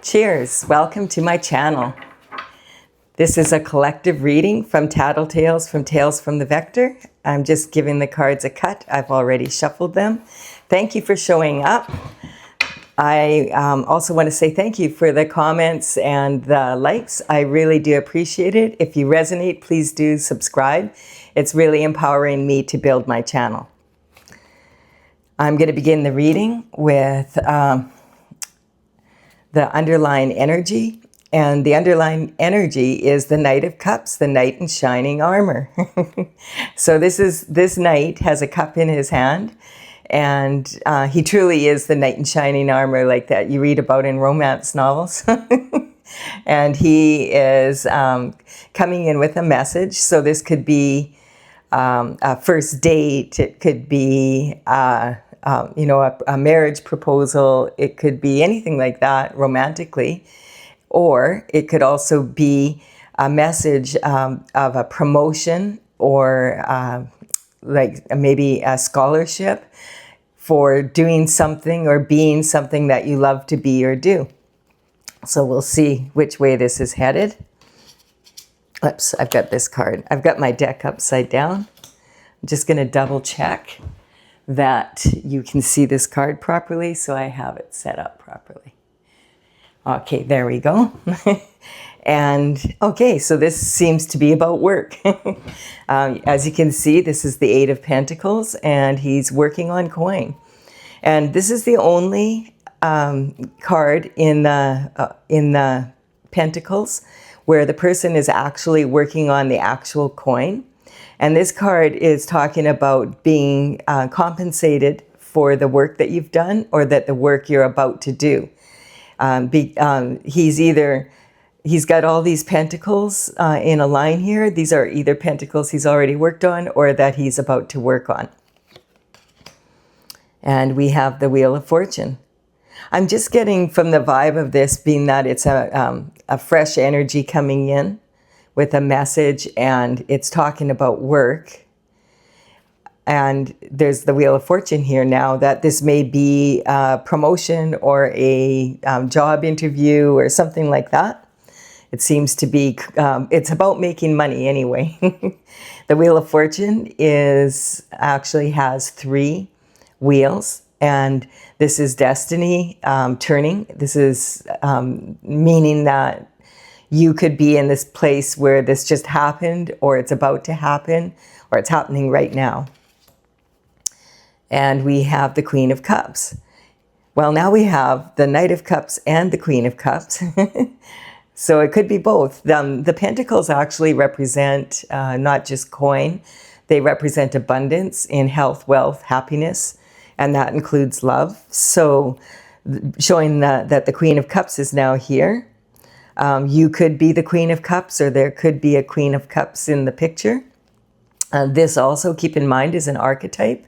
Cheers! Welcome to my channel. This is a collective reading from Tattletales from Tales from the Vector. I'm just giving the cards a cut. I've already shuffled them. Thank you for showing up. I also want to say thank you for the comments and the likes. I really do appreciate it. If you resonate, please do subscribe. It's really empowering me to build my channel. I'm going to begin the reading with the underlying energy, and the underlying energy is the Knight of Cups, the knight in shining armor. So this knight has a cup in his hand, and he truly is the knight in shining armor like that you read about in romance novels. And he is coming in with a message. So this could be a first date, it could be a marriage proposal, it could be anything like that romantically, or it could also be a message of a promotion or like maybe a scholarship for doing something or being something that you love to be or do. So we'll see which way this is headed. Oops, I've got this card. I've got my deck upside down. I'm just going to double check that you can see this card properly, so I have it set up properly. Okay, there we go. And okay, so this seems to be about work. As you can see, this is the Eight of Pentacles, and he's working on coin. And this is the only card in the Pentacles where the person is actually working on the actual coin. And this card is talking about being compensated for the work that you've done or that the work you're about to do. He's got all these pentacles in a line here. These are either pentacles he's already worked on or that he's about to work on. And we have the Wheel of Fortune. I'm just getting from the vibe of this being that it's a fresh energy coming in with a message, and it's talking about work. And there's the Wheel of Fortune here now, that this may be a promotion or a job interview or something like that. It seems to be, it's about making money anyway. The Wheel of Fortune actually has 3 wheels, and this is destiny turning. This is meaning that you could be in this place where this just happened, or it's about to happen, or it's happening right now. And we have the Queen of Cups. Well, now we have the Knight of Cups and the Queen of Cups. So it could be both. The Pentacles actually represent not just coin, they represent abundance in health, wealth, happiness, and that includes love. So showing that the Queen of Cups is now here. You could be the Queen of Cups, or there could be a Queen of Cups in the picture. This also, keep in mind, is an archetype.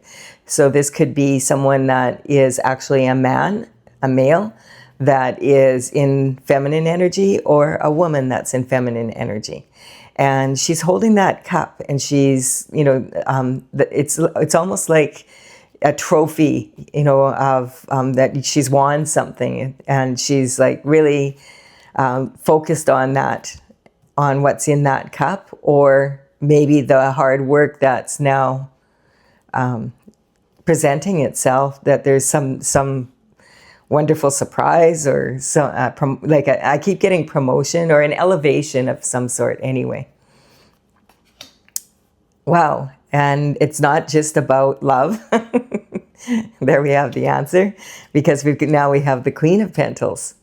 So this could be someone that is actually a man, a male, that is in feminine energy, or a woman that's in feminine energy. And she's holding that cup, and she's, it's almost like a trophy, of that she's won something, and she's like really focused on that, on what's in that cup, or maybe the hard work that's now presenting itself, that there's some wonderful surprise, or some I keep getting promotion or an elevation of some sort anyway. Wow. And it's not just about love. There we have the answer, because now we have the Queen of Pentacles,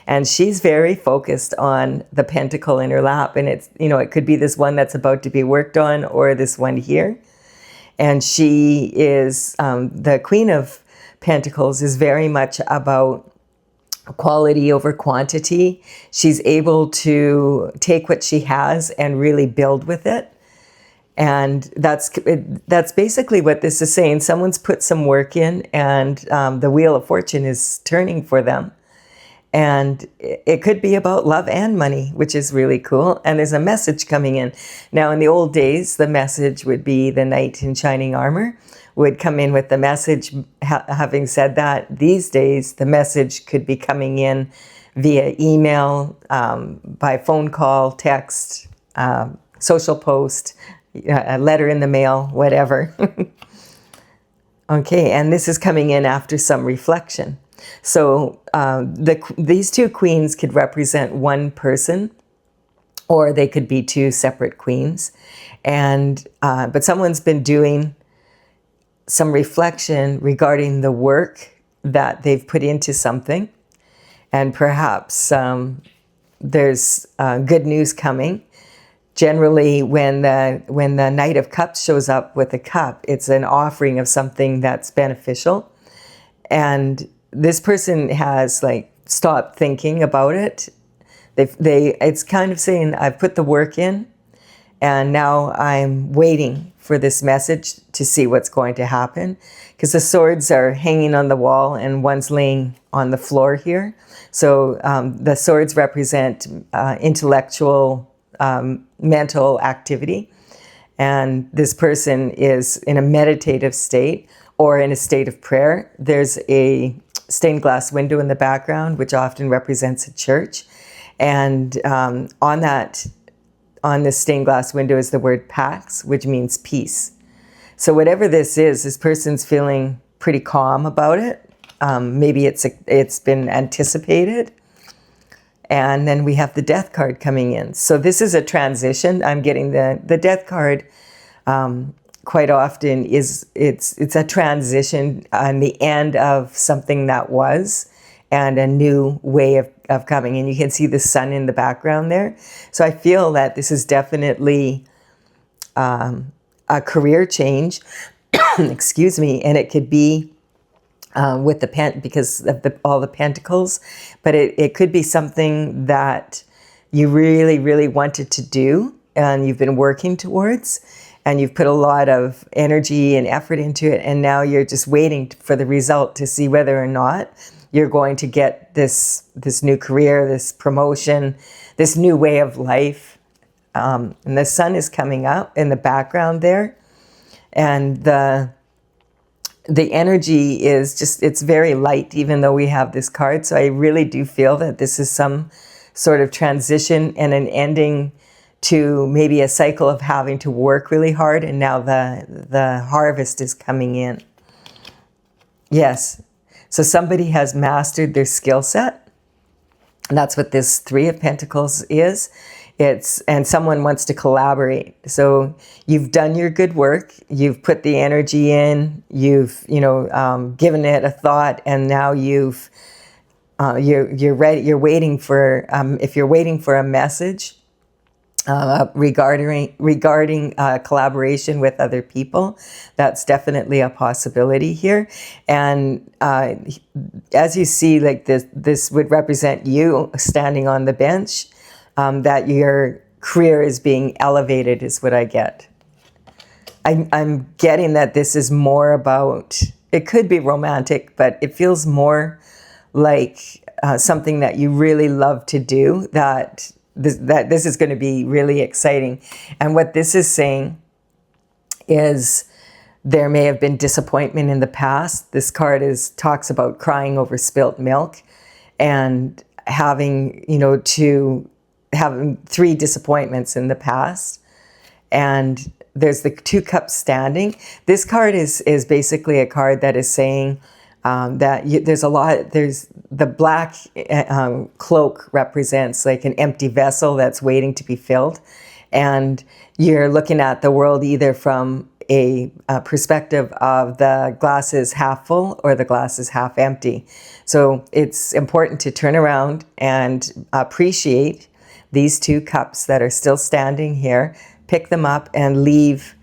and she's very focused on the pentacle in her lap, and it's, it could be this one that's about to be worked on, or this one here. And she is the Queen of Pentacles is very much about quality over quantity. She's able to take what she has and really build with it. And that's basically what this is saying. Someone's put some work in, and the Wheel of Fortune is turning for them. And it could be about love and money, which is really cool. And there's a message coming in. Now, in the old days, the message would be the knight in shining armor would come in with the message. Having said that, these days the message could be coming in via email, by phone call, text, social post, a letter in the mail, whatever. Okay, and this is coming in after some reflection. So these two queens could represent one person, or they could be two separate queens. And but someone's been doing some reflection regarding the work that they've put into something, and perhaps there's good news coming. Generally, when the Knight of Cups shows up with a cup, it's an offering of something that's beneficial. And this person has like stopped thinking about it. It's kind of saying, I've put the work in, and now I'm waiting for this message to see what's going to happen. Because the swords are hanging on the wall and one's laying on the floor here. So the swords represent intellectual, mental activity. And this person is in a meditative state or in a state of prayer. There's a stained glass window in the background, which often represents a church. And on this stained glass window is the word Pax, which means peace. So whatever this is, this person's feeling pretty calm about it. Maybe it's been anticipated. And then we have the Death card coming in. So this is a transition. I'm getting the Death card quite often it's a transition on the end of something that was, and a new way of coming. And you can see the sun in the background there. So I feel that this is definitely a career change, excuse me, and it could be with the because of all the pentacles, but it could be something that you really, really wanted to do and you've been working towards, and you've put a lot of energy and effort into it, and now you're just waiting for the result to see whether or not you're going to get this new career, this promotion, this new way of life. And the sun is coming up in the background there, and the energy is just, it's very light, even though we have this card. So I really do feel that this is some sort of transition and an ending to maybe a cycle of having to work really hard, and now the harvest is coming in. Yes. So somebody has mastered their skill set. And that's what this Three of Pentacles is. And someone wants to collaborate. So you've done your good work, you've put the energy in, you've given it a thought, and now you're ready. You're waiting for if you're waiting for a message regarding collaboration with other people, that's definitely a possibility here. And as you see, like this would represent you standing on the bench. That your career is being elevated is what I get. I'm getting that this is more about, it could be romantic, but it feels more like something that you really love to do, that this is going to be really exciting. And what this is saying is there may have been disappointment in the past. This card talks about crying over spilt milk and having, having 3 disappointments in the past. And there's the 2 cups standing. This card is basically a card that is saying that there's the black cloak represents like an empty vessel that's waiting to be filled. And you're looking at the world either from a perspective of the glass is half full or the glass is half empty. So it's important to turn around and appreciate these 2 cups that are still standing here, pick them up and leave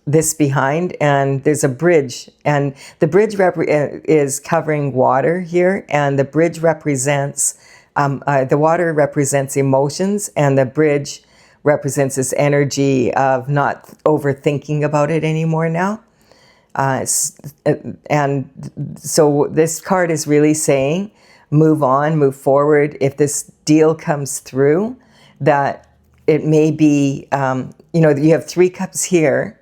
this behind. And there's a bridge, and the bridge is covering water here, and the bridge represents, the water represents emotions, and the bridge represents this energy of not overthinking about it anymore now. And so this card is really saying, move on, move forward. If this deal comes through, that it may be, you have 3 cups here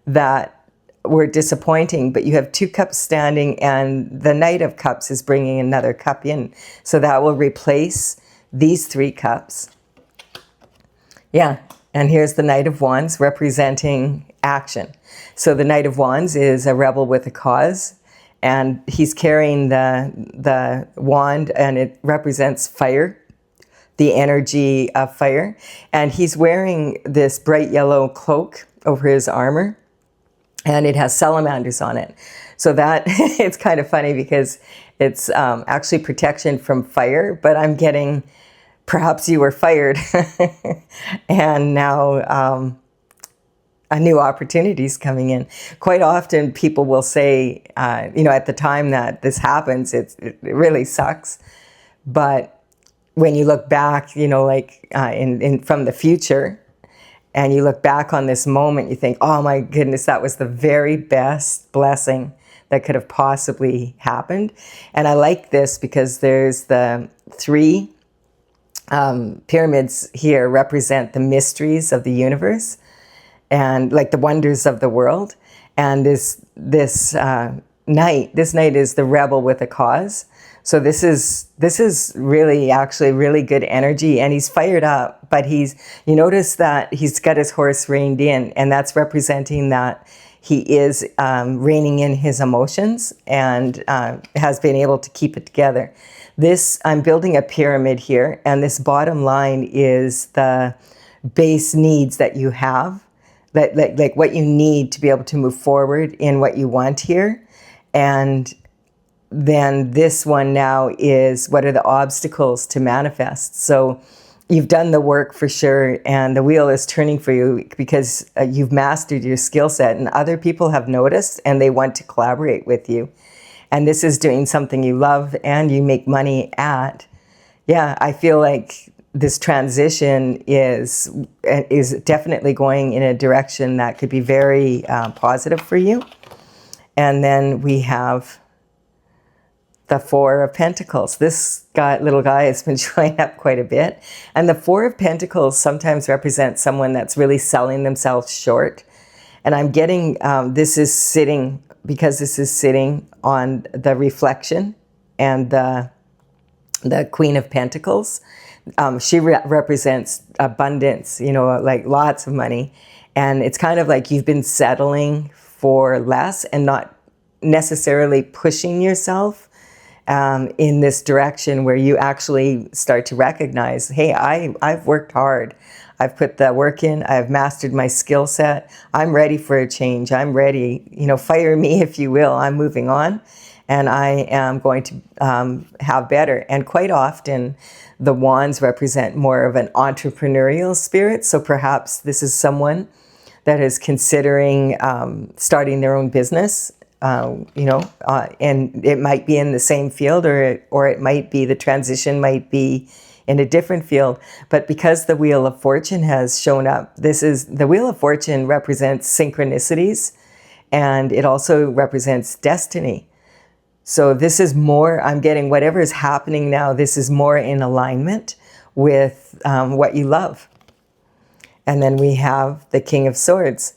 that were disappointing, but you have 2 cups standing, and the Knight of Cups is bringing another cup in. So that will replace these 3 cups. Yeah, and here's the Knight of Wands representing action. So the Knight of Wands is a rebel with a cause, and he's carrying the wand, and it represents fire, the energy of fire. And he's wearing this bright yellow cloak over his armor, and it has salamanders on it. So that, it's kind of funny because it's actually protection from fire, but I'm getting, perhaps you were fired and now a new opportunity is coming in. Quite often people will say, you know, at the time that this happens, it really sucks. But when you look back, you know, like from the future, and you look back on this moment, you think, oh my goodness, that was the very best blessing that could have possibly happened. And I like this because there's the 3 pyramids here represent the mysteries of the universe and like the wonders of the world. And this knight is the rebel with a cause. So this is really actually really good energy, and he's fired up, but you notice that he's got his horse reined in, and that's representing that he is reining in his emotions and has been able to keep it together. I'm building a pyramid here, and this bottom line is the base needs that you have, like what you need to be able to move forward in what you want here. And then this one now is, what are the obstacles to manifest? So you've done the work for sure, and the wheel is turning for you because you've mastered your skill set, and other people have noticed and they want to collaborate with you. And this is doing something you love and you make money at. Yeah, I feel like this transition is definitely going in a direction that could be very positive for you. And then we have the 4 of Pentacles. This little guy has been showing up quite a bit. And the 4 of Pentacles sometimes represents someone that's really selling themselves short. And I'm getting, this is sitting on the reflection and the Queen of Pentacles. She represents abundance, you know, like lots of money. And it's kind of like you've been settling for less and not necessarily pushing yourself in this direction where you actually start to recognize, hey, I've worked hard. I've put the work in. I've mastered my skill set. I'm ready for a change. I'm ready. You know, fire me if you will. I'm moving on, and I am going to have better. And quite often, the wands represent more of an entrepreneurial spirit. So perhaps this is someone that is considering starting their own business. You know, and it might be in the same field, or it might be the transition might be in a different field. But because the Wheel of Fortune has shown up, the Wheel of Fortune represents synchronicities, and it also represents destiny. So this is more, I'm getting whatever is happening now, this is more in alignment with what you love. And then we have the King of Swords.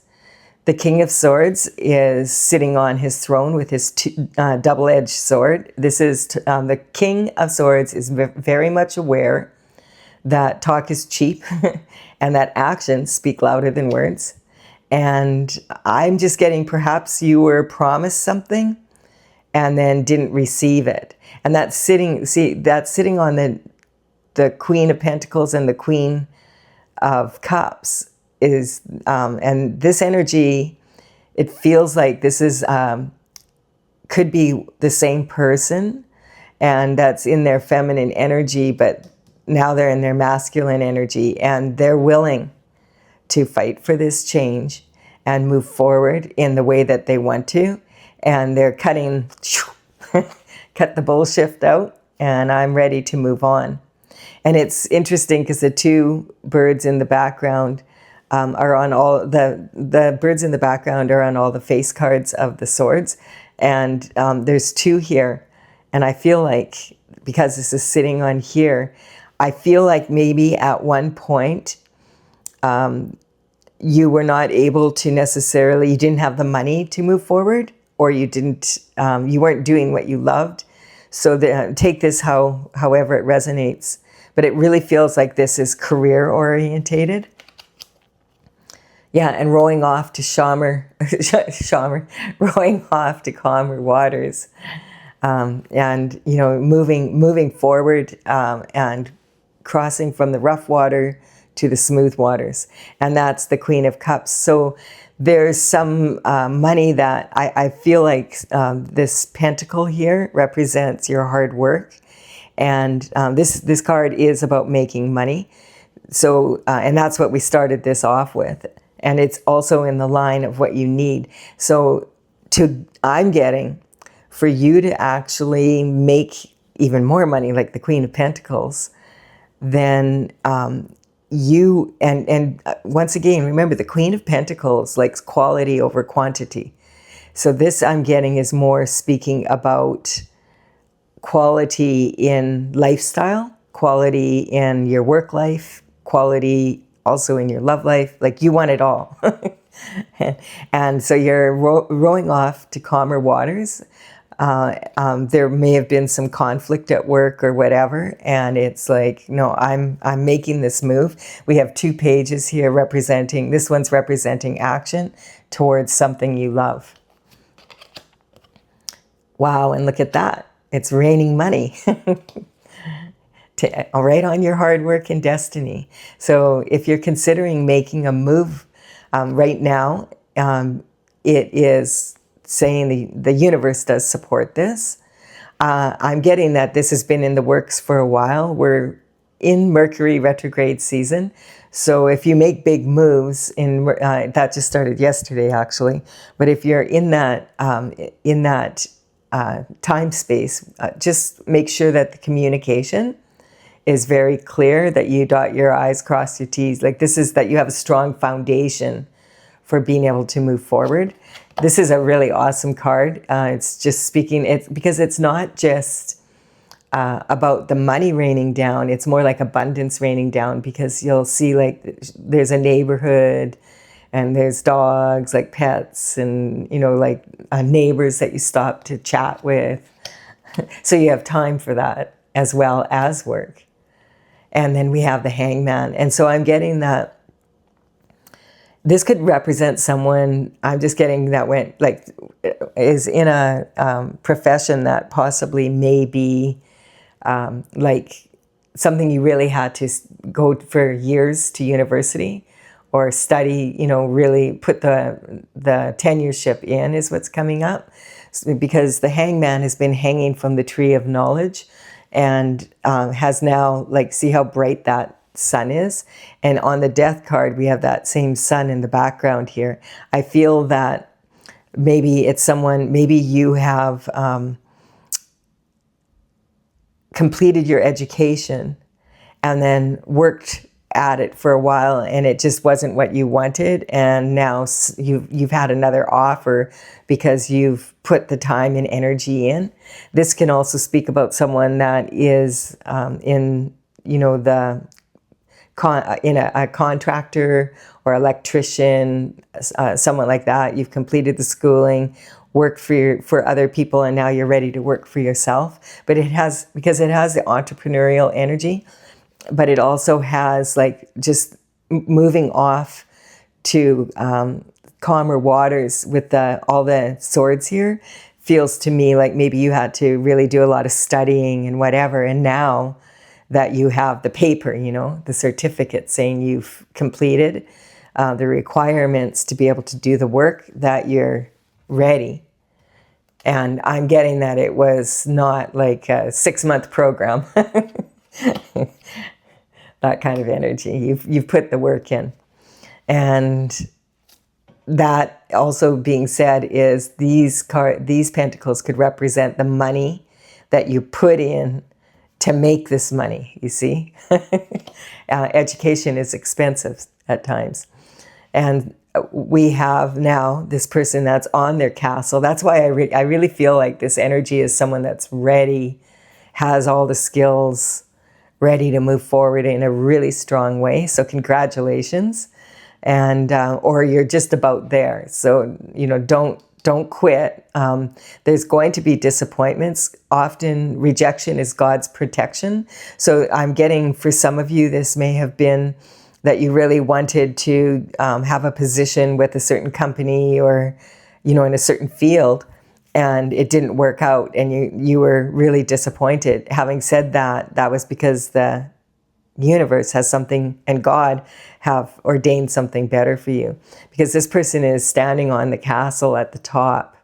The King of Swords is sitting on his throne with his double-edged sword. This is the King of Swords is very much aware that talk is cheap and that actions speak louder than words. And I'm just getting, perhaps you were promised something and then didn't receive it. And that's sitting on the Queen of Pentacles and the Queen of Cups. Is and this energy, it feels like this is could be the same person, and that's in their feminine energy, but now they're in their masculine energy, and they're willing to fight for this change and move forward in the way that they want to, and they're cut the bullshit out, and I'm ready to move on. And it's interesting because the 2 birds in the background are on all the birds in the background are on all the face cards of the swords, and there's 2 here, and I feel like because this is sitting on here, I feel like maybe at one point you were not able to necessarily, you didn't have the money to move forward, or you didn't, you weren't doing what you loved. So take this however it resonates. But it really feels like this is career orientated. Yeah, and rowing off to rowing off to calmer waters. And, you know, moving forward and crossing from the rough water to the smooth waters. And that's the Queen of Cups. So there's some money that I feel like this pentacle here represents your hard work. And this card is about making money. So, and that's what we started this off with. And it's also in the line of what you need. So I'm getting for you to actually make even more money, like the Queen of Pentacles, then you, and once again, remember the Queen of Pentacles likes quality over quantity. So this I'm getting is more speaking about quality in lifestyle, quality in your work life, quality also in your love life. Like you want it all. And so you're rowing off to calmer waters. There may have been some conflict at work or whatever, and it's like, no, I'm making this move. We have 2 pages here representing, this one's representing action towards something you love. Wow, and look at that. It's raining money. Right on your hard work and destiny. So if you're considering making a move right now, it is saying the universe does support this. I'm getting that this has been in the works for a while. We're in Mercury retrograde season. So if you make big moves, that just started yesterday actually, but if you're in that time space, just make sure that the communication is very clear, that you dot your I's, cross your T's. Like this is that you have a strong foundation for being able to move forward. This is a really awesome card. It's just speaking, because it's not just about the money raining down. It's more like abundance raining down, because you'll see like there's a neighborhood and there's dogs, like pets, and, you know, like neighbors that you stop to chat with. So you have time for that as well as work. And then we have the Hangman. And so I'm getting that this could represent someone, I'm just getting that went, like, is in a profession that possibly may be like something you really had to go for years to university or study, you know, really put the tenureship in is what's coming up. Because the Hangman has been hanging from the tree of knowledge and has now, like, see how bright that sun is? And on the Death card, we have that same sun in the background here. I feel that maybe it's someone, maybe you have completed your education and then worked at it for a while and it just wasn't what you wanted, and now you've had another offer because you've put the time and energy in. This can also speak about someone that is in, you know, a contractor or electrician, someone like that. You've completed the schooling, worked for other people, and now you're ready to work for yourself. But because it has the entrepreneurial energy, but it also has like just moving off to calmer waters with all the swords here. Feels to me like maybe you had to really do a lot of studying and whatever, and now that you have the paper, you know, the certificate saying you've completed the requirements to be able to do the work, that you're ready. And I'm getting that it was not like a 6-month program. That kind of energy. You've put the work in. And that also being said is these pentacles could represent the money that you put in to make this money, you see? Education is expensive at times. And we have now this person that's on their castle. That's why I really feel like this energy is someone that's ready, has all the skills, ready to move forward in a really strong way. So congratulations. and or you're just about there. So, you know, don't quit. There's going to be disappointments. Often rejection is God's protection. So I'm getting, for some of you, this may have been that you really wanted to have a position with a certain company or, you know, in a certain field, and it didn't work out, and you were really disappointed. Having said that, that was because the universe has something, and God have ordained something better for you, because this person is standing on the castle at the top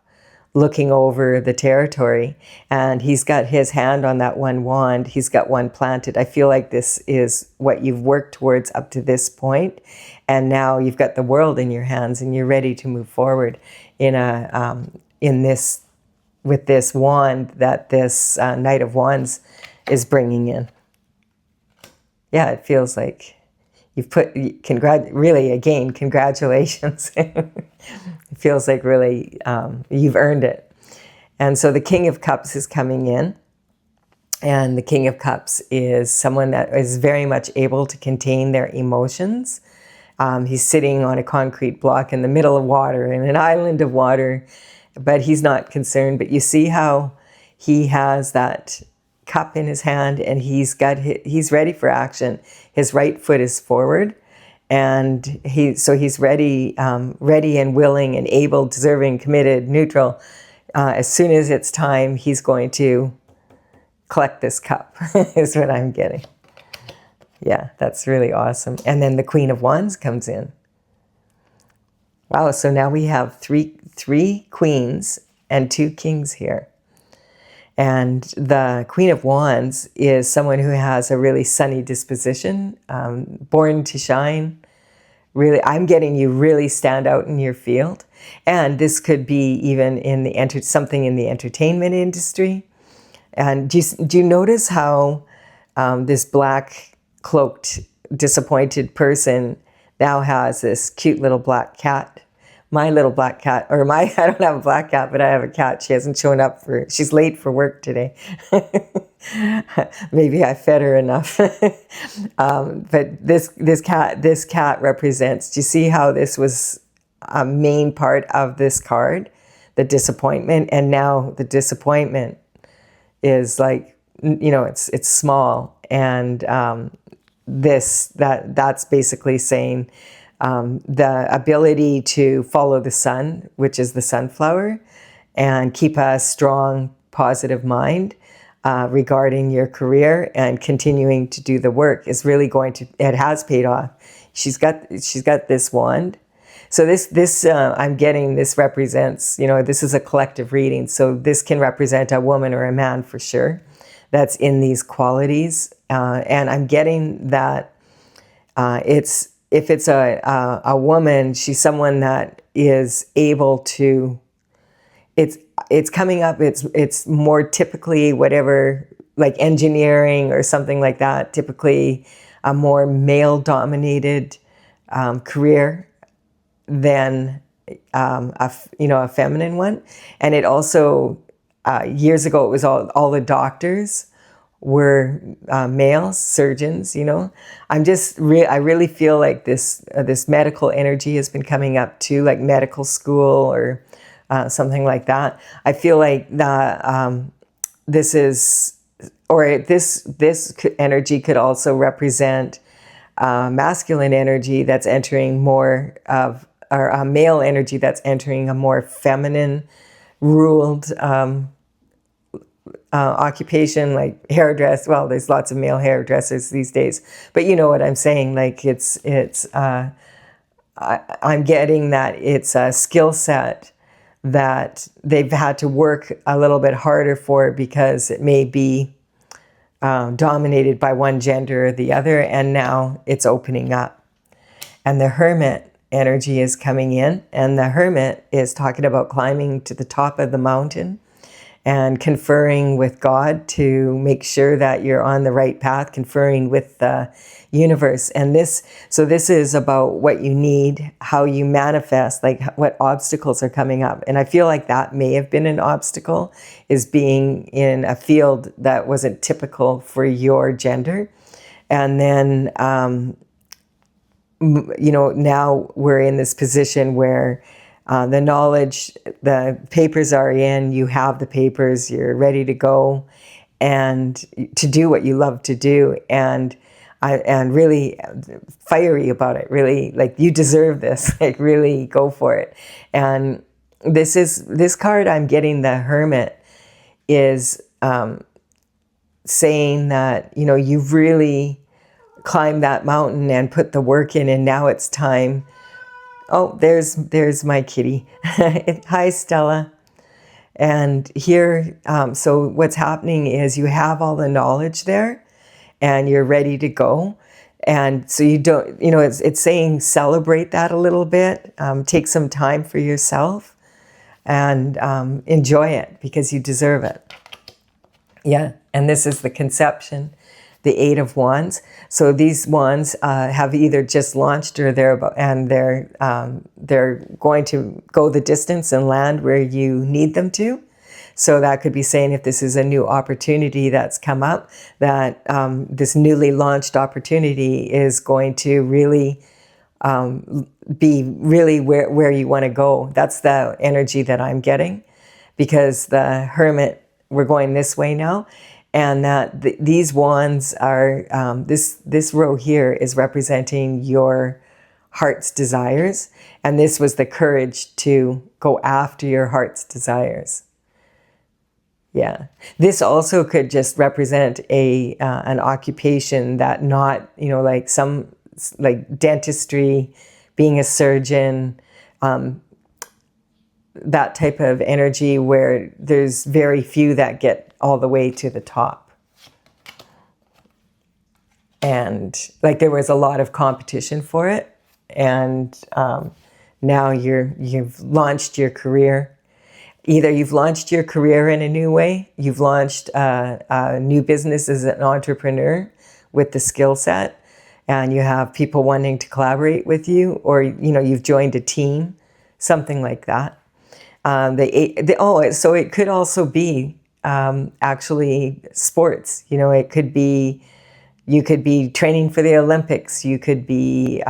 looking over the territory, and he's got his hand on that one wand. He's got one planted. I feel like this is what you've worked towards up to this point, and now you've got the world in your hands, and you're ready to move forward with this wand that this Knight of Wands is bringing in. Yeah, it feels like you've put, really, again, congratulations. It feels like really you've earned it. And so the King of Cups is coming in. And the King of Cups is someone that is very much able to contain their emotions. He's sitting on a concrete block in the middle of water, in an island of water, but he's not concerned. But you see how he has that cup in his hand, and he's ready for action. His right foot is forward, and he's ready and willing and able, deserving, committed, neutral. As soon as it's time, he's going to collect this cup, is what I'm getting. Yeah, that's really awesome. And then the Queen of Wands comes in. Wow, so now we have three queens and 2 kings here. And the Queen of Wands is someone who has a really sunny disposition, born to shine. Really, I'm getting you really stand out in your field. And this could be even in something in the entertainment industry. And do you notice how this black cloaked, disappointed person now has this cute little black cat? My little black cat, or I don't have a black cat, but I have a cat. She hasn't shown up she's late for work today. Maybe I fed her enough. But this cat represents, do you see how this was a main part of this card? The disappointment, and now the disappointment is like, you know, it's small, and that's basically saying the ability to follow the sun, which is the sunflower, and keep a strong, positive mind regarding your career and continuing to do the work is really it has paid off. She's got this wand. So this I'm getting, this represents, you know, this is a collective reading. So this can represent a woman or a man for sure that's in these qualities. And I'm getting that if it's a woman, she's someone that is able to, it's coming up, it's more typically whatever, like engineering or something like that, typically a more male-dominated career than a feminine one. And it also, years ago, it was all the doctors were males, surgeons, you know. I really feel like this medical energy has been coming up too, like medical school or something like that. I feel like this energy could also represent masculine energy that's entering more of, or a male energy that's entering a more feminine ruled occupation, like hairdress. Well, there's lots of male hairdressers these days, but you know what I'm saying. Like I'm getting that it's a skill set that they've had to work a little bit harder for, because it may be dominated by one gender or the other, and now it's opening up. And the Hermit energy is coming in, and the Hermit is talking about climbing to the top of the mountain and conferring with God to make sure that you're on the right path, conferring with the universe. And this is about what you need, how you manifest, like what obstacles are coming up. And I feel like that may have been an obstacle, is being in a field that wasn't typical for your gender. And then now we're in this position where the knowledge, the papers are in, you have the papers, you're ready to go and to do what you love to do, and really fiery about it, really like you deserve this, like really go for it. And this card I'm getting, the Hermit, is saying that, you've really climbed that mountain and put the work in, and now it's time. Oh, there's my kitty. Hi, Stella. And here, so what's happening is you have all the knowledge there and you're ready to go. And so you don't, it's saying celebrate that a little bit, take some time for yourself and enjoy it because you deserve it. Yeah, and this is the conception, the Eight of Wands. So these wands have either just launched or they're going to go the distance and land where you need them to. So that could be saying if this is a new opportunity that's come up, that this newly launched opportunity is going to really be really where you want to go. That's the energy that I'm getting, because the Hermit, we're going this way now. And that these wands are, this row here is representing your heart's desires. And this was the courage to go after your heart's desires. Yeah. This also could just represent an occupation that not, like like dentistry, being a surgeon, that type of energy where there's very few that get all the way to the top. And like there was a lot of competition for it. And now you've launched your career. Either you've launched your career in a new way, you've launched a new business as an entrepreneur with the skill set, and you have people wanting to collaborate with you, or you've joined a team, something like that. So it could also be actually sports. It could be, you could be training for the Olympics. You could be,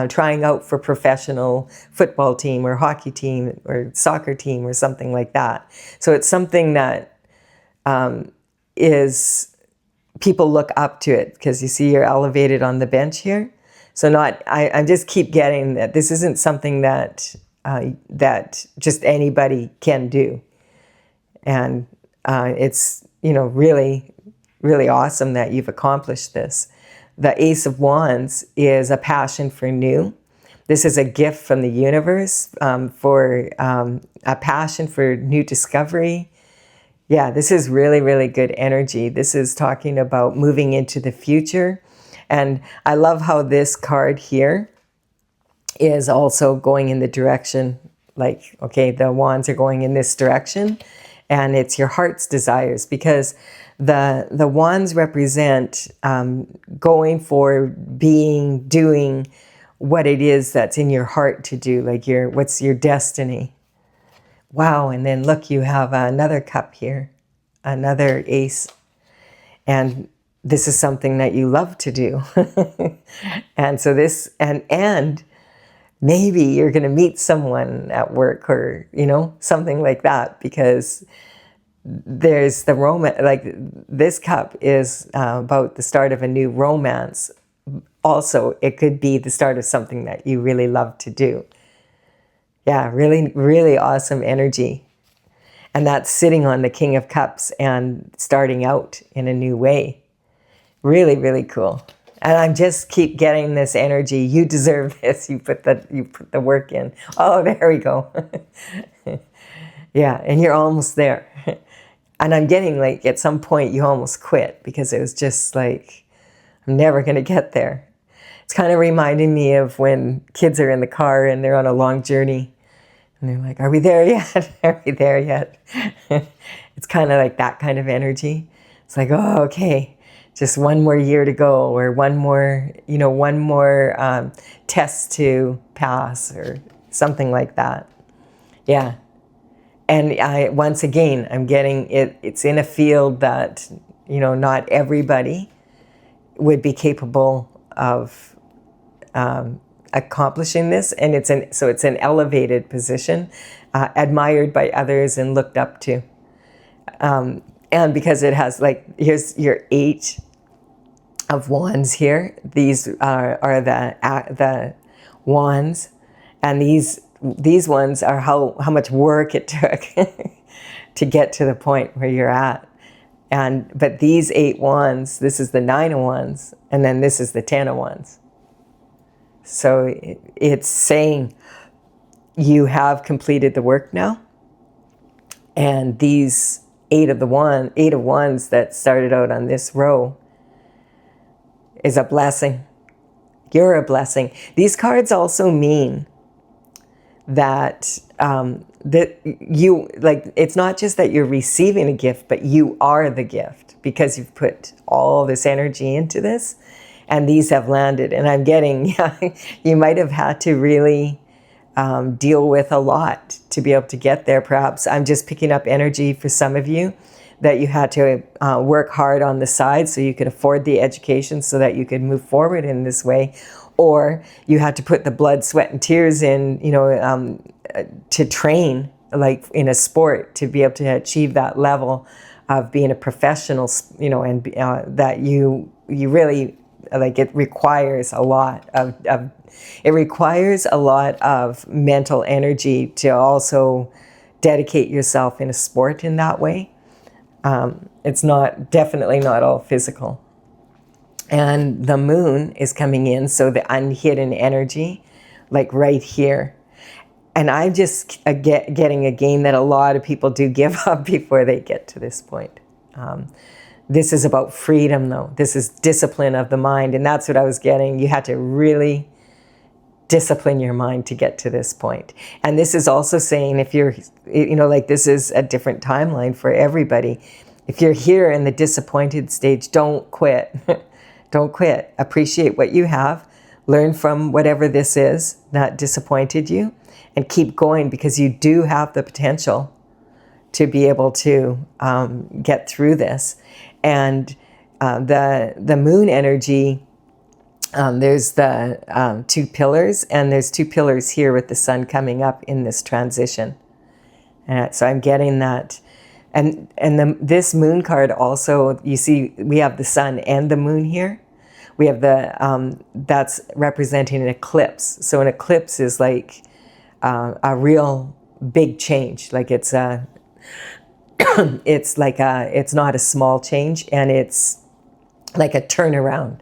trying out for professional football team or hockey team or soccer team or something like that. So it's something that is, people look up to it because you see you're elevated on the bench here. So I just keep getting that this isn't something that just anybody can do. And it's, really, really awesome that you've accomplished this. The Ace of Wands is a passion for new. This is a gift from the universe for a passion for new discovery. Yeah, this is really, really good energy. This is talking about moving into the future. And I love how this card here is also going in the direction, like, okay, the wands are going in this direction, and it's your heart's desires, because the wands represent going for doing what it is that's in your heart to do, like what's your destiny. Wow, and then look, you have another cup here, another ace, and this is something that you love to do. And so this, and maybe you're going to meet someone at work or, something like that, because there's the romance, like this cup is about the start of a new romance. Also, it could be the start of something that you really love to do. Yeah, really, really awesome energy. And that's sitting on the King of Cups and starting out in a new way. Really, really cool. And I just keep getting this energy. You deserve this. You put the work in. Oh, there we go. Yeah, and you're almost there. And I'm getting like at some point you almost quit because it was just like, I'm never going to get there. It's kind of reminding me of when kids are in the car and they're on a long journey. And they're like, are we there yet? Are we there yet? It's kind of like that kind of energy. It's like, oh, okay. Just one more year to go, or one more test to pass, or something like that. Yeah. And once again, I'm getting it. It's in a field that, not everybody would be capable of accomplishing this, and it's an elevated position, admired by others and looked up to. And because it has, like, here's your 8 of Wands here. These are the wands, and these ones are how much work it took to get to the point where you're at. But these 8 wands, this is the 9 of wands, and then this is the 10 of wands. So it's saying you have completed the work now, and these 8 of wands that started out on this row is a blessing. You're a blessing. These cards also mean that you, like, it's not just that you're receiving a gift, but you are the gift, because you've put all this energy into this, and these have landed. And I'm getting, you might have had to really deal with a lot to be able to get there. Perhaps I'm just picking up energy for some of you that you had to work hard on the side so you could afford the education so that you could move forward in this way. Or you had to put the blood, sweat, and tears in, to train, like in a sport, to be able to achieve that level of being a professional, and that you really, like, it requires a lot of mental energy to also dedicate yourself in a sport in that way. It's definitely not all physical. And the moon is coming in, so the unhidden energy, like right here. And I'm just getting again that a lot of people do give up before they get to this point. This is about freedom, though. This is discipline of the mind, and that's what I was getting. You had to really discipline your mind to get to this point. And this is also saying, if you're, like, this is a different timeline for everybody. If you're here in the disappointed stage, don't quit. Don't quit. Appreciate what you have. Learn from whatever this is that disappointed you, and keep going, because you do have the potential to be able to get through this. And the moon energy, there's the 2 pillars, and there's 2 pillars here with the sun coming up in this transition. So I'm getting that. And this moon card also, you see, we have the sun and the moon here. We have that's representing an eclipse. So an eclipse is like a real big change. Like it's it's not a small change, and it's like a turnaround.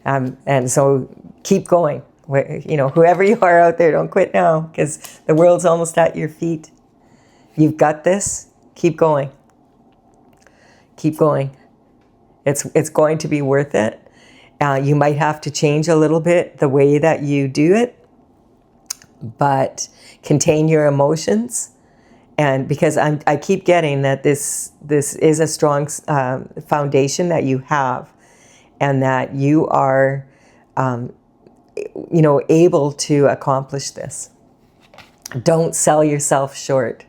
And so keep going. Whoever you are out there, don't quit now, because the world's almost at your feet. You've got this. Keep going. Keep going. It's going to be worth it. You might have to change a little bit the way that you do it, but contain your emotions. And because I keep getting that this is a strong foundation that you have, and that you are, able to accomplish this. Don't sell yourself short.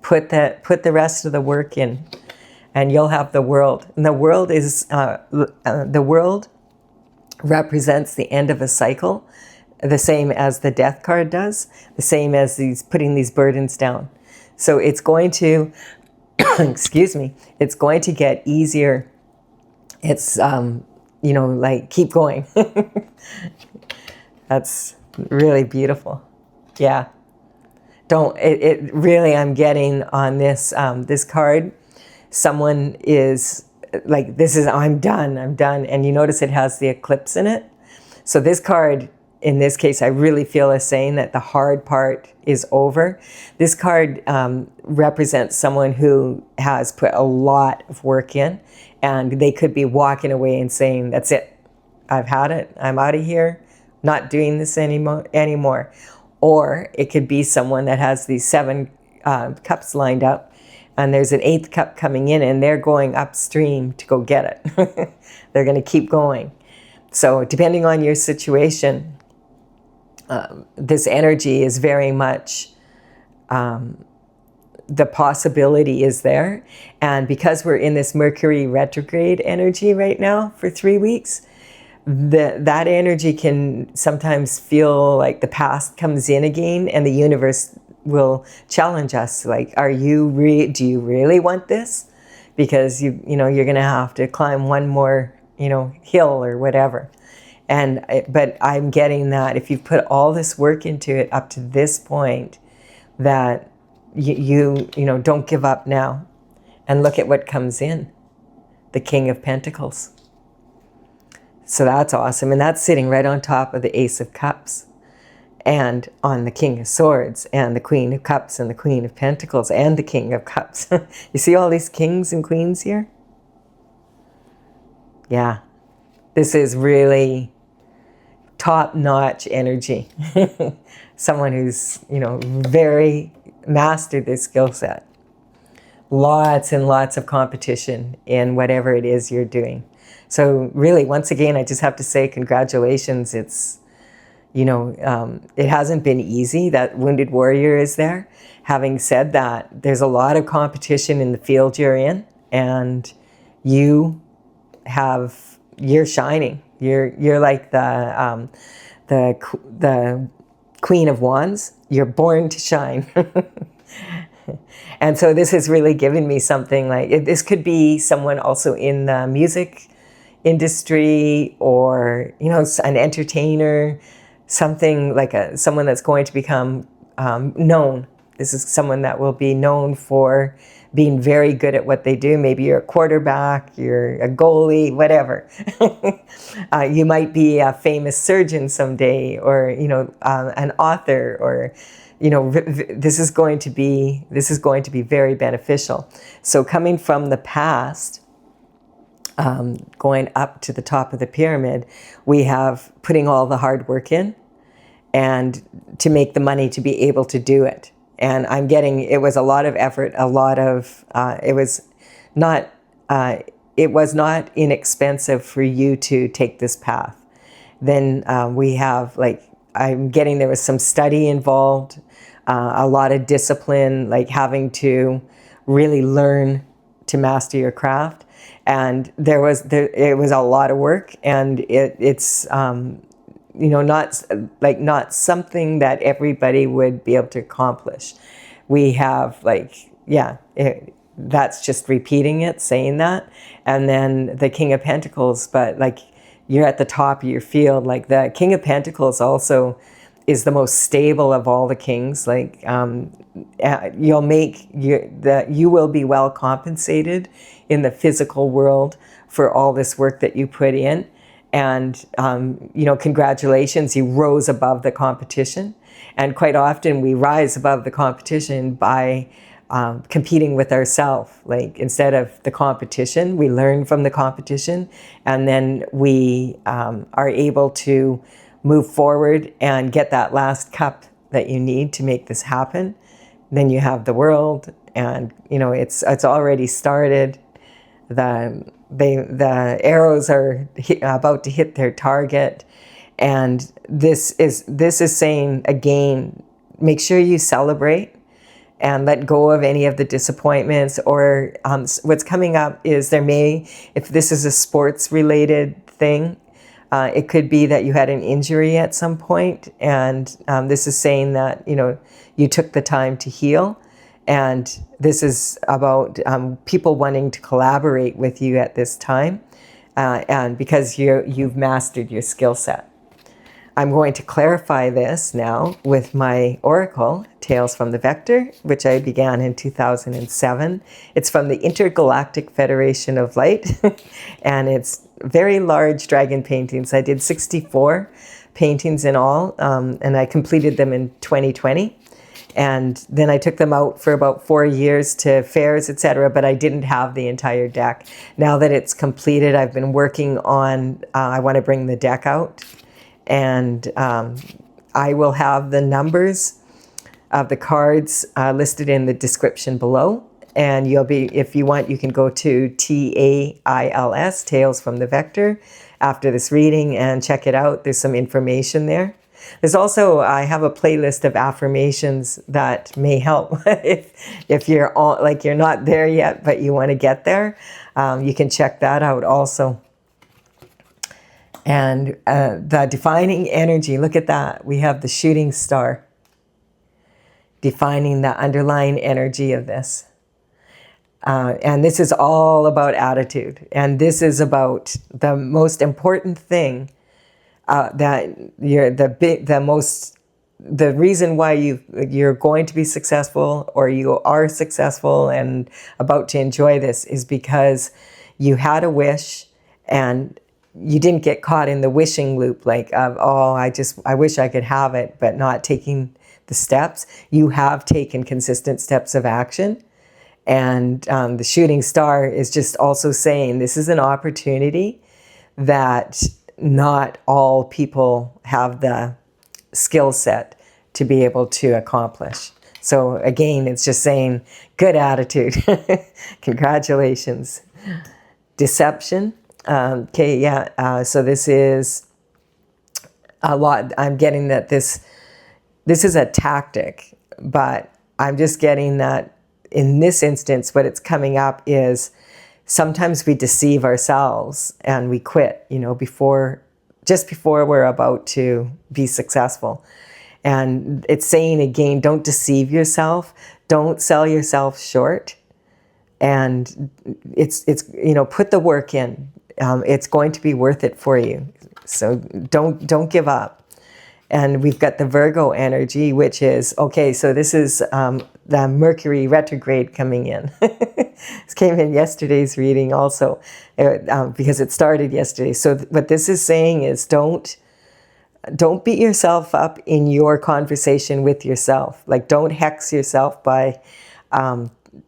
Put the rest of the work in, and you'll have the world. And the world is the world represents the end of a cycle, the same as the death card does, the same as putting these burdens down. So it's going to, excuse me, it's going to get easier. It's like, keep going. That's really beautiful. Yeah. It really, I'm getting on this, this card, someone is like, I'm done. And you notice it has the eclipse in it. So this card, in this case, I really feel is saying that the hard part is over. This card represents someone who has put a lot of work in, and they could be walking away and saying, that's it. I've had it. I'm out of here. Not doing this anymore. Or it could be someone that has these 7 cups lined up, and there's an 8th cup coming in, and they're going upstream to go get it. They're going to keep going. So depending on your situation, this energy is very much, the possibility is there. And because we're in this Mercury retrograde energy right now for 3 weeks, that energy can sometimes feel like the past comes in again, and the universe will challenge us. Like, do you really want this? Because you know, you're going to have to climb one more, you know, hill or whatever. But I'm getting that if you've put all this work into it up to this point, that you know, don't give up now. And look at what comes in. The King of Pentacles. So that's awesome. And that's sitting right on top of the Ace of Cups. And on the King of Swords, and the Queen of Cups, and the Queen of Pentacles, and the King of Cups. You see all these kings and queens here? Yeah. This is really top-notch energy. Someone who's, you know, very mastered this skill set. Lots and lots of competition in whatever it is you're doing. So really, once again, I just have to say congratulations. It's, you know, it hasn't been easy. That Wounded Warrior is there. Having said that, there's a lot of competition in the field you're in, and you're shining. You're like the Queen of Wands. You're born to shine. And so this has really given me something like, this could be someone also in the music industry, or, you know, an entertainer, something like someone that's going to become known. This is someone that will be known for being very good at what they do. Maybe you're a quarterback, you're a goalie, whatever. You might be a famous surgeon someday, or, you know, an author, or, you know, this is going to be very beneficial. So coming from the past, going up to the top of the pyramid, we have putting all the hard work in, and to make the money to be able to do it. And I'm getting, it was a lot of effort, a lot of, it was not inexpensive for you to take this path. Then we have, like, I'm getting, there was some study involved, a lot of discipline, like having to really learn to master your craft. And it was a lot of work, and it's you know, not something that everybody would be able to accomplish. We have, like, yeah, that's just repeating it, saying that. And then the King of Pentacles, but like, you're at the top of your field. Like, the King of Pentacles also is the most stable of all the kings. Like, you will be well compensated in the physical world for all this work that you put in. And, you know, congratulations, you rose above the competition. And quite often we rise above the competition by competing with ourselves. Like, instead of the competition, we learn from the competition, and then we are able to move forward and get that last cup that you need to make this happen. Then you have the world, and, you know, it's already started. The arrows are about to hit their target, and this is saying, again, make sure you celebrate and let go of any of the disappointments. Or what's coming up is, if this is a sports related thing, it could be that you had an injury at some point, and this is saying that, you know, you took the time to heal. And this is about people wanting to collaborate with you at this time, and because you've mastered your skill set. I'm going to clarify this now with my oracle, Tales from the Vector, which I began in 2007. It's from the Intergalactic Federation of Light, and it's very large dragon paintings. I did 64 paintings in all, and I completed them in 2020. And then I took them out for about 4 years to fairs, etc. But I didn't have the entire deck. Now that it's completed, I've been working on, I want to bring the deck out. And I will have the numbers of the cards listed in the description below. And if you want, you can go to TAILS, Tales from the Vector, after this reading, and check it out. There's some information there. There's also, I have a playlist of affirmations that may help if you're you're not there yet, but you want to get there. You can check that out also. And the defining energy, look at that. We have the shooting star defining the underlying energy of this. And this is all about attitude. And this is about the most important thing that you're the reason why you're going to be successful, or you are successful and about to enjoy this, is because you had a wish and you didn't get caught in the wishing loop, like, oh, I wish I could have it, but not taking the steps. You have taken consistent steps of action. And the shooting star is just also saying this is an opportunity that not all people have the skill set to be able to accomplish. So again, it's just saying good attitude. Congratulations. Deception. Okay, yeah. So this is a lot. I'm getting that this is a tactic, but I'm just getting that in this instance, what it's coming up is sometimes we deceive ourselves and we quit, just before we're about to be successful. And it's saying again, don't deceive yourself, don't sell yourself short. And it's put the work in. It's going to be worth it for you. So don't give up. And we've got the Virgo energy, which is, okay, so this is the Mercury retrograde coming in. This came in yesterday's reading also, because it started yesterday. So what this is saying is don't beat yourself up in your conversation with yourself. Like, don't hex yourself by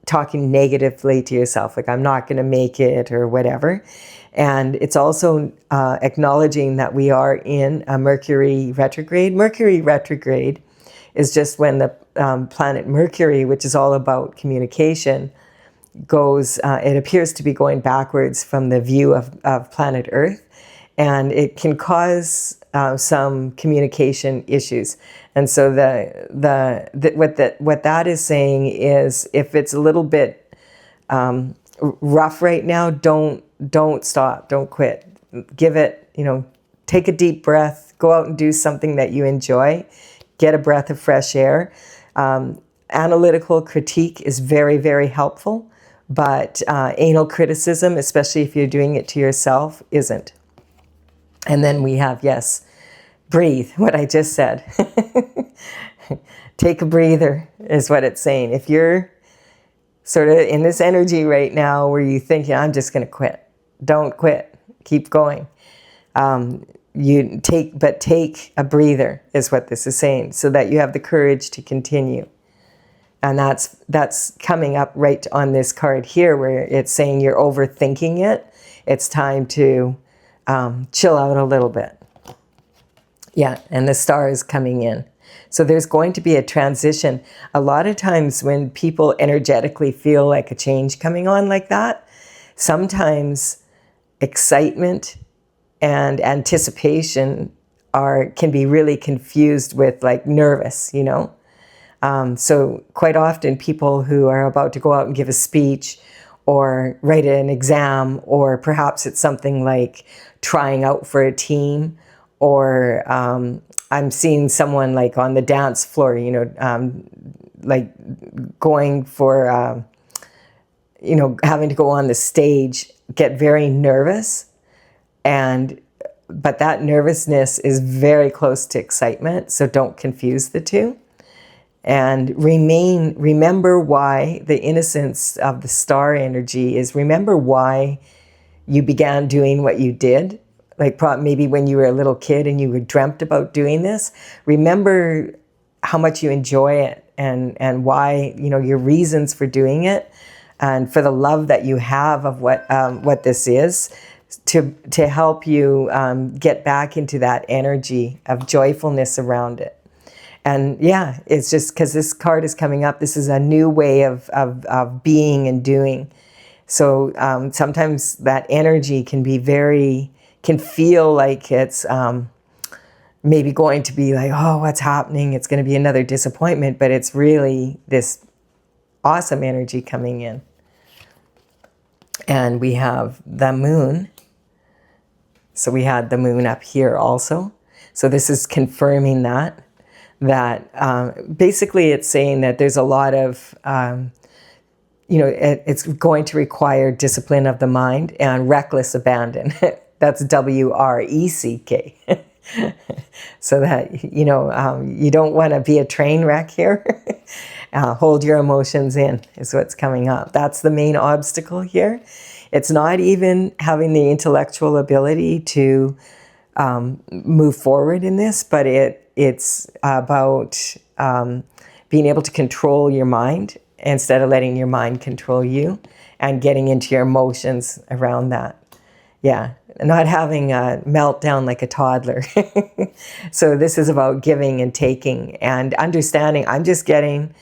talking negatively to yourself, like, I'm not going to make it or whatever. And it's also acknowledging that we are in a Mercury retrograde. Mercury retrograde is just when the planet Mercury, which is all about communication, goes, it appears to be going backwards from the view of planet Earth. And it can cause some communication issues. And so what that is saying is, if it's a little bit rough right now, don't stop, don't quit. Give it, take a deep breath, go out and do something that you enjoy, get a breath of fresh air. Analytical critique is very, very helpful, but anal criticism, especially if you're doing it to yourself, isn't. And then we have, yes, breathe, what I just said. Take a breather is what it's saying. If you're sort of in this energy right now where you think, I'm just going to quit, don't quit, keep going. Take a breather is what this is saying, so that you have the courage to continue. And that's coming up right on this card here, where it's saying you're overthinking it. It's time to chill out a little bit. Yeah, and the star is coming in. So there's going to be a transition. A lot of times when people energetically feel like a change coming on like that, sometimes excitement and anticipation can be really confused with like nervous, So quite often people who are about to go out and give a speech or write an exam, or perhaps it's something like trying out for a team, or I'm seeing someone like on the dance floor, like going for, having to go on the stage, get very nervous. But that nervousness is very close to excitement, so don't confuse the two. And remember why the innocence of the star energy is, remember why you began doing what you did. Like maybe when you were a little kid and you dreamt about doing this, remember how much you enjoy it and why, your reasons for doing it, and for the love that you have of what this is, to help you get back into that energy of joyfulness around it. And yeah, it's just because this card is coming up, this is a new way of being and doing. So sometimes that energy can feel like it's maybe going to be like, oh, what's happening? It's going to be another disappointment, but it's really this awesome energy coming in. And we have the moon. So we had the moon up here also. So this is confirming that basically it's saying that there's a lot of, it's going to require discipline of the mind and reckless abandon. That's WRECK. So that, you don't want to be a train wreck here. Hold your emotions in is what's coming up. That's the main obstacle here. It's not even having the intellectual ability to move forward in this, but it's about being able to control your mind instead of letting your mind control you, and getting into your emotions around that. Yeah, not having a meltdown like a toddler. So this is about giving and taking and understanding. I'm just getting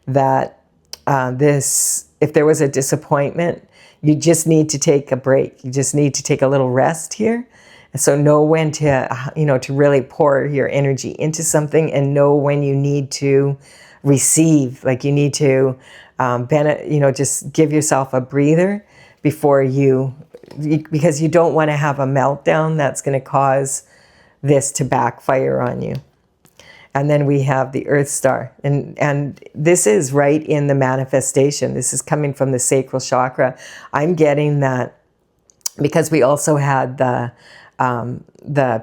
that if there was a disappointment, you just need to take a break. You just need to take a little rest here. So know when to, to really pour your energy into something, and know when you need to receive. Like you need to, just give yourself a breather before because you don't want to have a meltdown that's going to cause this to backfire on you. And then we have the Earth Star. And this is right in the manifestation. This is coming from the sacral chakra. I'm getting that because we also had the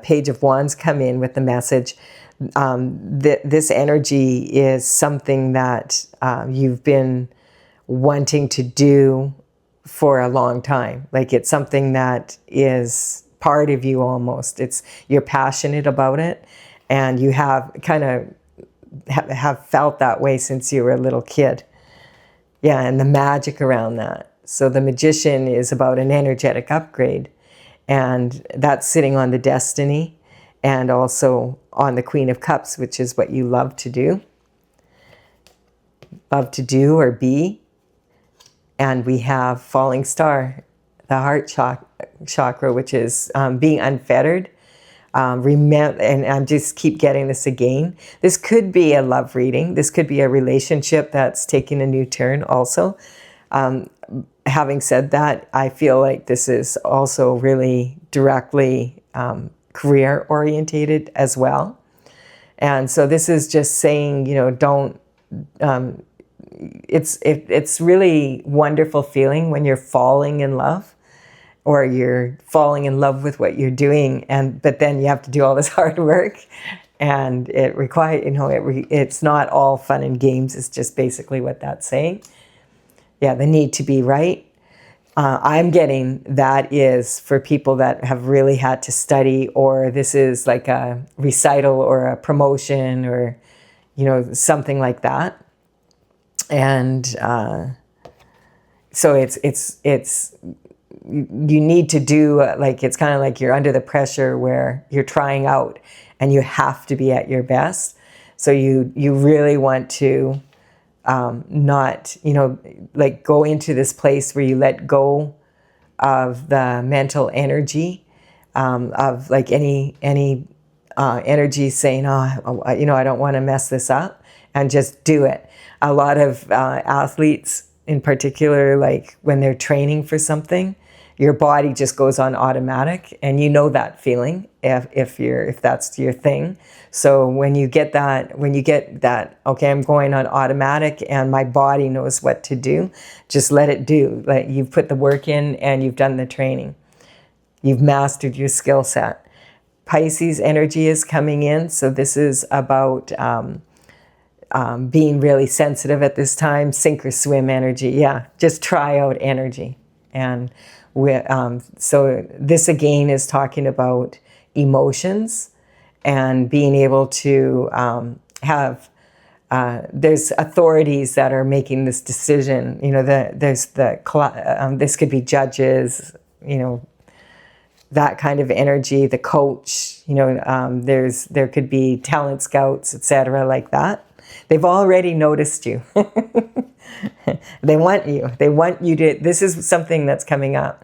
Page of Wands come in with the message. This energy is something that you've been wanting to do for a long time. Like it's something that is part of you almost. You're passionate about it. And you have kind of have felt that way since you were a little kid. Yeah, and the magic around that. So the Magician is about an energetic upgrade. And that's sitting on the Destiny and also on the Queen of Cups, which is what you love to do. Love to do or be. And we have Falling Star, the Heart Chakra, which is being unfettered. Remember, and I just keep getting this again. This could be a love reading. This could be a relationship that's taking a new turn also. Having said that, I feel like this is also really directly career orientated as well. And so this is just saying, don't, it's really wonderful feeling when you're falling in love, or you're falling in love with what you're doing, but then you have to do all this hard work, and it requires, it's not all fun and games. It's just basically what that's saying. Yeah, the need to be right. I'm getting that is for people that have really had to study, or this is like a recital or a promotion, or something like that. And so it's you need to do, it's kind of like you're under the pressure where you're trying out and you have to be at your best. So you really want to not, go into this place where you let go of the mental energy of any energy saying, I don't want to mess this up, and just do it. A lot of athletes in particular, like when they're training for something, your body just goes on automatic, and that feeling if that's your thing. So when you get that, okay, I'm going on automatic and my body knows what to do, just let it do. Like you've put the work in and you've done the training. You've mastered your skill set. Pisces energy is coming in, so this is about being really sensitive at this time. Sink or swim energy, yeah, just try out energy. And so this again is talking about emotions and being able to have, there's authorities that are making this decision. This could be judges, that kind of energy, the coach, there could be talent scouts, etc., like that. They've already noticed you. They want you. They want you to, this is something that's coming up.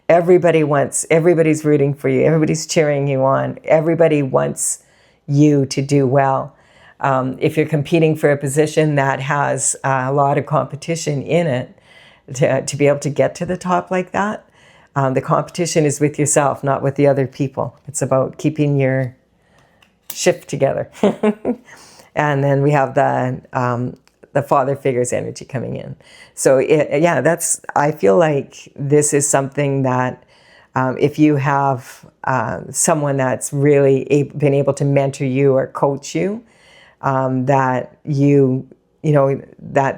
Everybody's rooting for you. Everybody's cheering you on. Everybody wants you to do well. If you're competing for a position that has a lot of competition in it, to be able to get to the top like that, The competition is with yourself, not with the other people. It's about keeping your shift together. And then we have the father figure's energy coming in. So yeah, I feel like this is something that if you have someone that's really been able to mentor you or coach you, that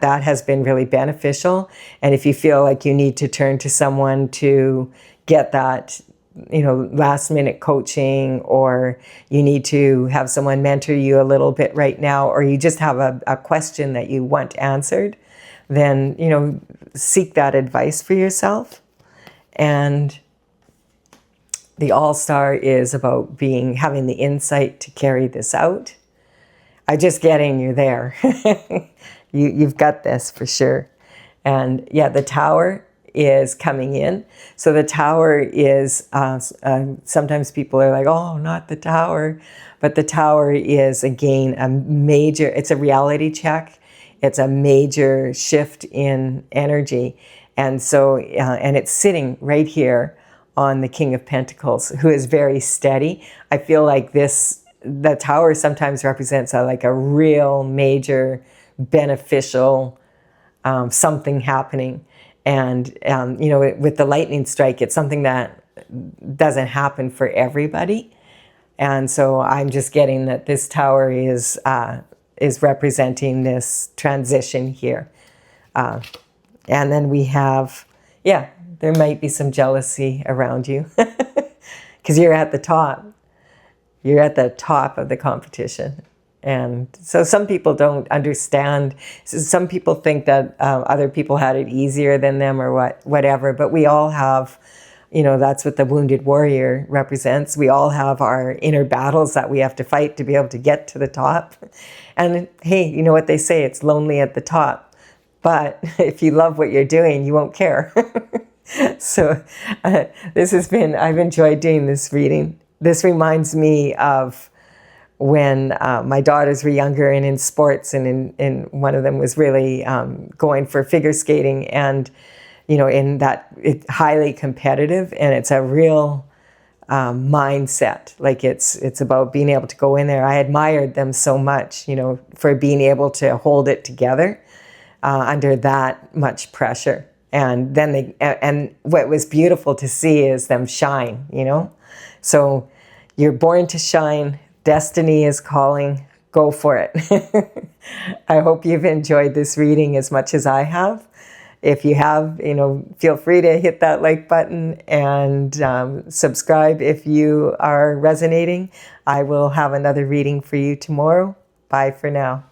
that has been really beneficial. And if you feel like you need to turn to someone to get that, last minute coaching, or you need to have someone mentor you a little bit right now, or you just have a question that you want answered, then, seek that advice for yourself. And the All-Star is about having the insight to carry this out. I'm just getting you there. You've got this for sure. And yeah, the Tower is coming in. So the Tower is, sometimes people are like, oh, not the Tower. But the Tower is, again, it's a reality check. It's a major shift in energy. And so, and it's sitting right here on the King of Pentacles, who is very steady. I feel like the Tower sometimes represents a real major beneficial something happening. And, with the lightning strike, it's something that doesn't happen for everybody. And so I'm just getting that this Tower is representing this transition here. And then we have, there might be some jealousy around you because you're at the top. You're at the top of the competition. And so some people don't understand. Some people think that other people had it easier than them or whatever. But we all have, that's what the wounded warrior represents. We all have our inner battles that we have to fight to be able to get to the top. And hey, you know what they say, it's lonely at the top. But if you love what you're doing, you won't care. So I've enjoyed doing this reading. This reminds me of when my daughters were younger and in sports, and in one of them was really going for figure skating, and in that it's highly competitive, and it's a real mindset. Like it's about being able to go in there. I admired them so much, for being able to hold it together under that much pressure. And then and what was beautiful to see is them shine. So you're born to shine. Destiny is calling. Go for it. I hope you've enjoyed this reading as much as I have. If you have, feel free to hit that like button and subscribe if you are resonating. I will have another reading for you tomorrow. Bye for now.